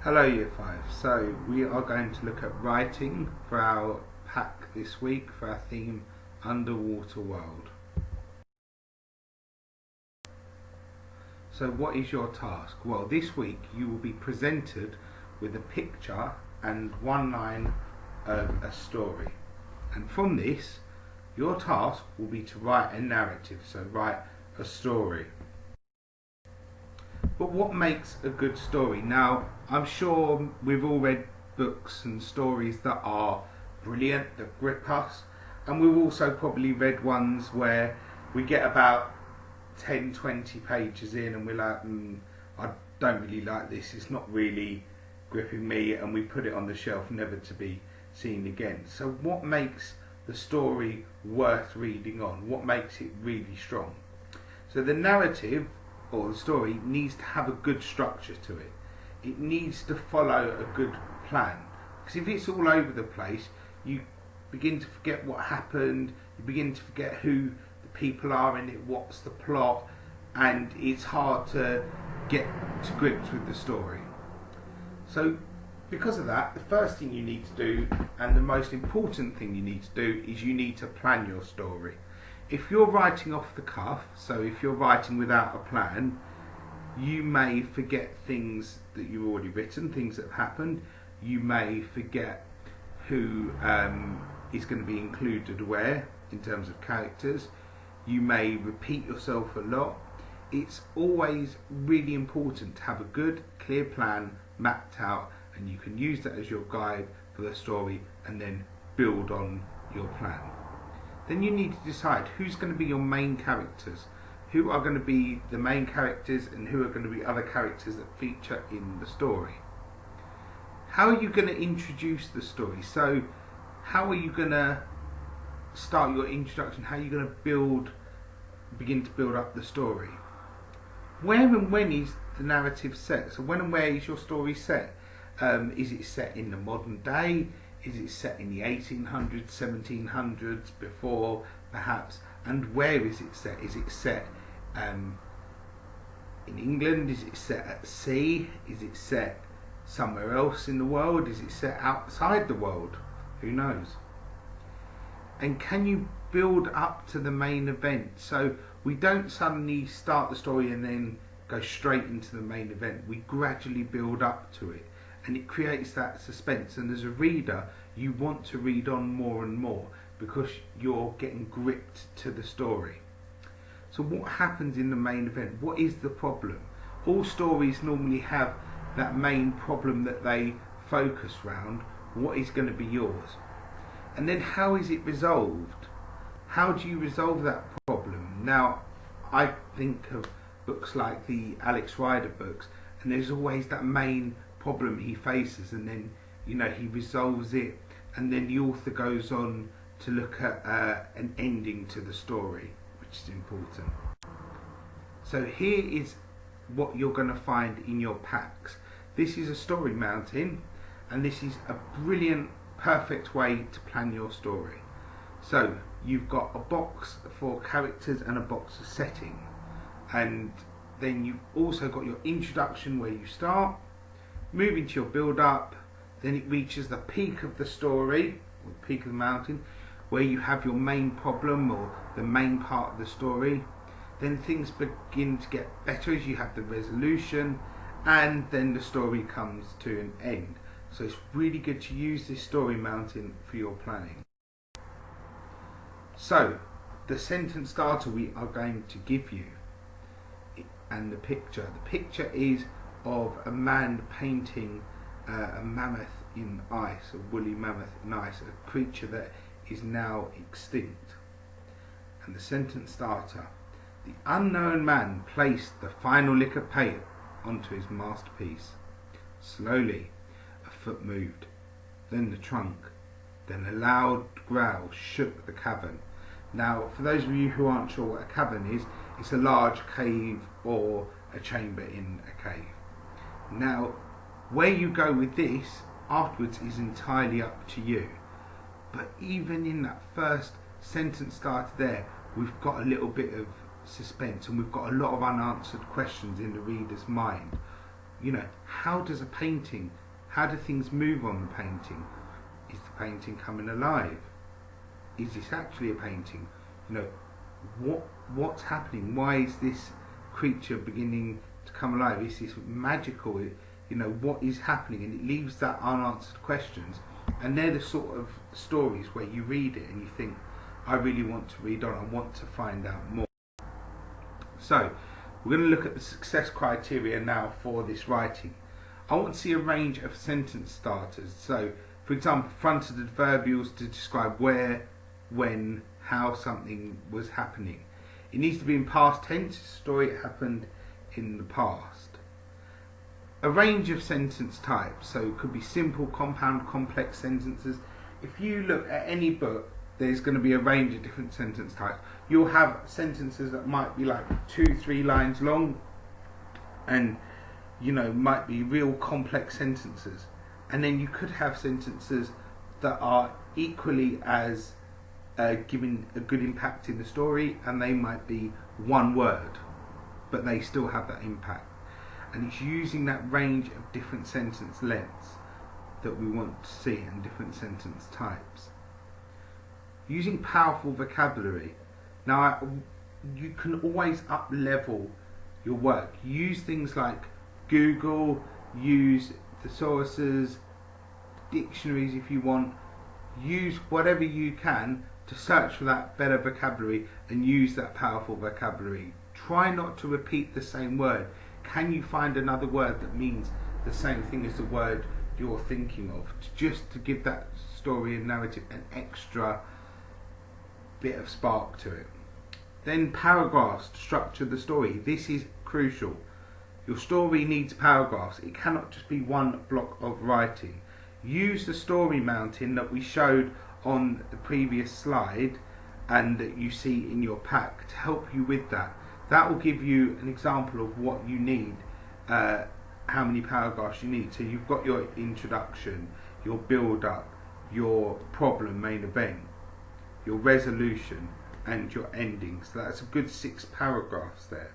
Hello Year 5. So we are going to look at writing for our pack this week for our theme Underwater World. So what is your task? Well, this week you will be presented with a picture and one line of a story. And from this, your task will be to write a narrative, so write a story. But what makes a good story? Now, I'm sure we've all read books and stories that are brilliant, that grip us, and we've also probably read ones where we get about 10, 20 pages in and we're like, I don't really like this, it's not really gripping me, and we put it on the shelf never to be seen again. So what makes the story worth reading on? What makes it really strong? So the narrative or the story needs to have a good structure to it. It needs to follow a good plan, because if it's all over the place, you begin to forget what happened, you begin to forget who the people are in it, what's the plot, and it's hard to get to grips with the story. So because of that, the first thing you need to do, and the most important thing you need to do, is you need to plan your story. If you're writing off the cuff, so if you're writing without a plan, you may forget things that you've already written, things that have happened. You may forget who is going to be included where in terms of characters. You may repeat yourself a lot. It's always really important to have a good, clear plan mapped out, and you can use that as your guide for the story and then build on your plan. Then you need to decide who's going to be your main characters, who are going to be the main characters and who are going to be other characters that feature in the story. How are you going to introduce the story? So how are you going to start your introduction? How are you going to begin to build up the story? Where and when is the narrative set? So when and where is your story set? Is it set in the modern day? Is it set in the 1800s, 1700s, before perhaps? And where is it set? Is it set in England? Is it set at sea? Is it set somewhere else in the world? Is it set outside the world? Who knows? And can you build up to the main event? So we don't suddenly start the story and then go straight into the main event. We gradually build up to it, and it creates that suspense, and as a reader you want to read on more and more because you're getting gripped to the story. So what happens in the main event? What is the problem? All stories normally have that main problem that they focus around. What is going to be yours? And then how is it resolved? How do you resolve that problem? Now, I think of books like the Alex Rider books, and there's always that main problem he faces, and then he resolves it, and then the author goes on to look at an ending to the story, which is important. So here is what you're going to find in your packs. This is a story mountain, and this is a brilliant, perfect way to plan your story. So you've got a box for characters and a box of setting, and then you've also got your introduction where you start, moving to your build up, then it reaches the peak of the story, or the peak of the mountain, where you have your main problem or the main part of the story. Then things begin to get better as you have the resolution, and then the story comes to an end. So it's really good to use this story mountain for your planning. So the sentence starter we are going to give you, and the picture. The picture is of a man painting a mammoth in ice, a woolly mammoth in ice, a creature that is now extinct. And the sentence starter: the unknown man placed the final lick of paint onto his masterpiece. Slowly a foot moved, then the trunk, then a loud growl shook the cavern. Now, for those of you who aren't sure what a cavern is, it's a large cave or a chamber in a cave. Now, where you go with this afterwards is entirely up to you. But even in that first sentence starter there, we've got a little bit of suspense, and we've got a lot of unanswered questions in the reader's mind. how does a painting, how do things move on the painting? Is the painting coming alive? Is this actually a painting? What's happening? Why is this creature beginning to come alive? Is this magical? What is happening? And it leaves that unanswered questions. And they're the sort of stories where you read it and you think, I really want to read on, I want to find out more. So, we're going to look at the success criteria now for this writing. I want to see a range of sentence starters. So, for example, fronted adverbials to describe where, when, how something was happening. It needs to be in past tense, story it happened in the past. A range of sentence types, so it could be simple, compound, complex sentences. If you look at any book, there's going to be a range of different sentence types. You'll have sentences that might be like 2-3 lines long and might be real complex sentences. And then you could have sentences that are equally as giving a good impact in the story, and they might be one word, but they still have that impact. And it's using that range of different sentence lengths that we want to see, and different sentence types. Using powerful vocabulary. Now, you can always up-level your work. Use things like Google, use thesauruses, dictionaries if you want. Use whatever you can to search for that better vocabulary and use that powerful vocabulary. Try not to repeat the same word. Can you find another word that means the same thing as the word you're thinking of, just to give that story and narrative an extra bit of spark to it? Then paragraphs to structure the story. This is crucial. Your story needs paragraphs. It cannot just be one block of writing. Use the story mountain that we showed on the previous slide and that you see in your pack to help you with that. That will give you an example of what you need, how many paragraphs you need. So you've got your introduction, your build-up, your problem, main event, your resolution, and your ending. So that's a good 6 paragraphs there.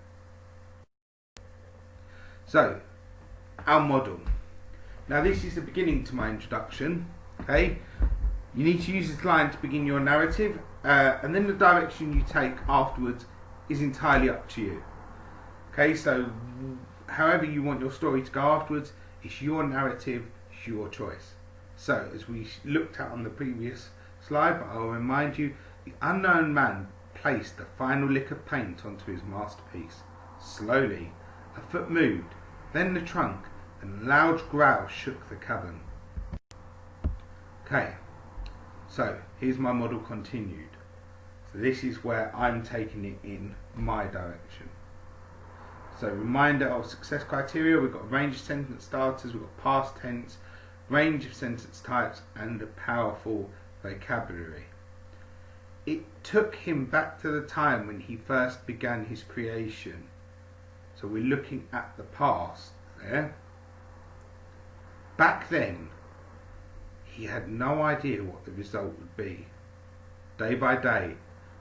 So, our model. Now this is the beginning to my introduction. Okay, you need to use this line to begin your narrative, and then the direction you take afterwards is entirely up to you. Okay, so however you want your story to go afterwards, it's your narrative, it's your choice. So, as we looked at on the previous slide, but I'll remind you, the unknown man placed the final lick of paint onto his masterpiece. Slowly, a foot moved, then the trunk, and a loud growl shook the cavern. Okay, so here's my model continued. So this is where I'm taking it in my direction. So reminder of success criteria, we've got a range of sentence starters, we've got past tense, range of sentence types, and a powerful vocabulary. It took him back to the time when he first began his creation. So we're looking at the past there. Back then, he had no idea what the result would be. Day by day,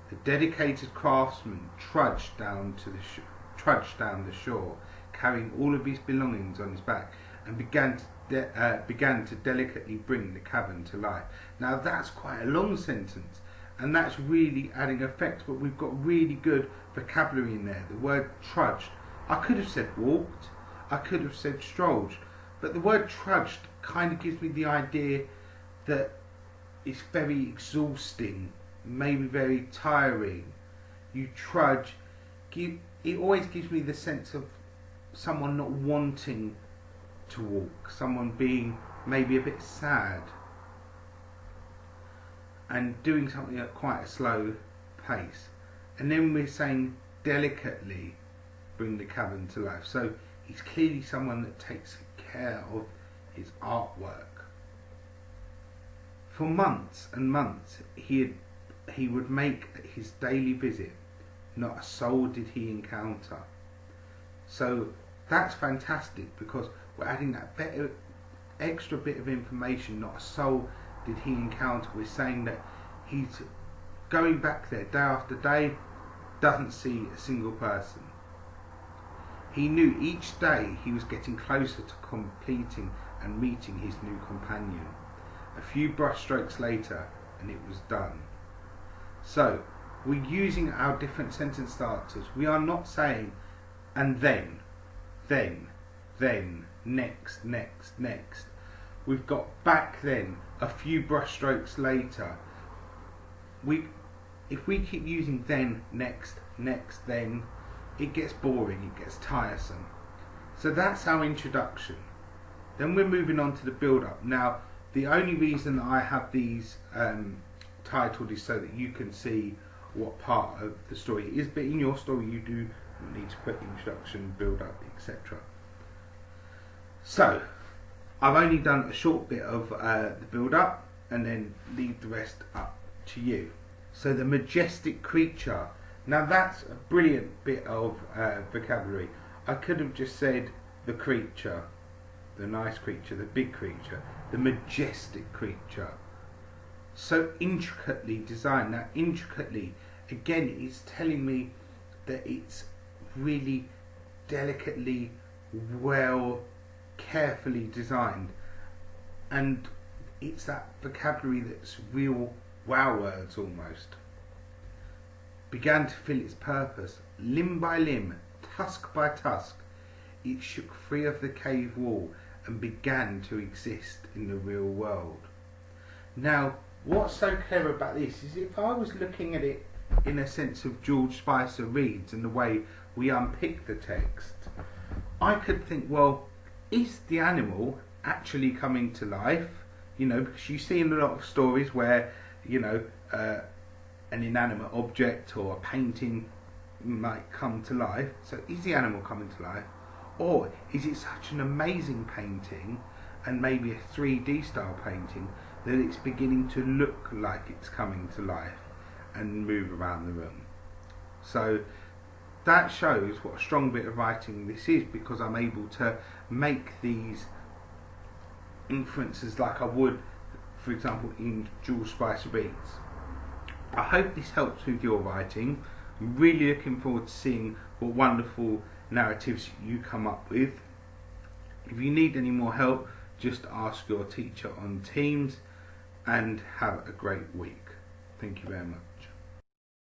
the dedicated craftsman trudged down the shore, carrying all of his belongings on his back, and began to delicately bring the cavern to life. Now that's quite a long sentence, and that's really adding effect, but we've got really good vocabulary in there. The word trudged. I could have said walked, I could have said strolled, but the word trudged kind of gives me the idea that it's very exhausting, maybe very tiring. You trudge. It always gives me the sense of someone not wanting to walk, someone being maybe a bit sad and doing something at quite a slow pace. And then we're saying delicately bring the cavern to life. So he's clearly someone that takes care of his artwork. For months and months he would make his daily visit. Not a soul did he encounter. So that's fantastic, because we're adding that extra bit of information. Not a soul did he encounter. We're saying that he's going back there day after day, doesn't see a single person. He knew each day he was getting closer to completing and meeting his new companion. A few brushstrokes later, and it was done. So, we're using our different sentence starters. We are not saying, and then, next, next, next. We've got back then, a few brushstrokes later. If we keep using then, next, then, it gets boring, it gets tiresome. So that's our introduction. Then we're moving on to the build-up. Now, the only reason I have these titled is so that you can see what part of the story it is, but in your story you do need to put introduction, build-up, etc. So, I've only done a short bit of the build-up and then leave the rest up to you. So the majestic creature. Now that's a brilliant bit of vocabulary. I could have just said the creature, the nice creature, the big creature, the majestic creature. So intricately designed. Now intricately, again, it's telling me that it's really delicately, well, carefully designed. And it's that vocabulary that's real wow words almost. Began to feel its purpose. Limb by limb, tusk by tusk, it shook free of the cave wall and began to exist in the real world. Now, what's so clever about this is if I was looking at it in a sense of George Spicer reads and the way we unpick the text, I could think, well, is the animal actually coming to life? You know, because you see in a lot of stories where, you know, an inanimate object or a painting might come to life. So is the animal coming to life? Or is it such an amazing painting and maybe a 3D style painting that it's beginning to look like it's coming to life and move around the room? So that shows what a strong bit of writing this is, because I'm able to make these inferences like I would, for example, in George Spicer Reads. I hope this helps with your writing. I'm really looking forward to seeing what wonderful narratives you come up with. If you need any more help, just ask your teacher on Teams, and have a great week. Thank you very much.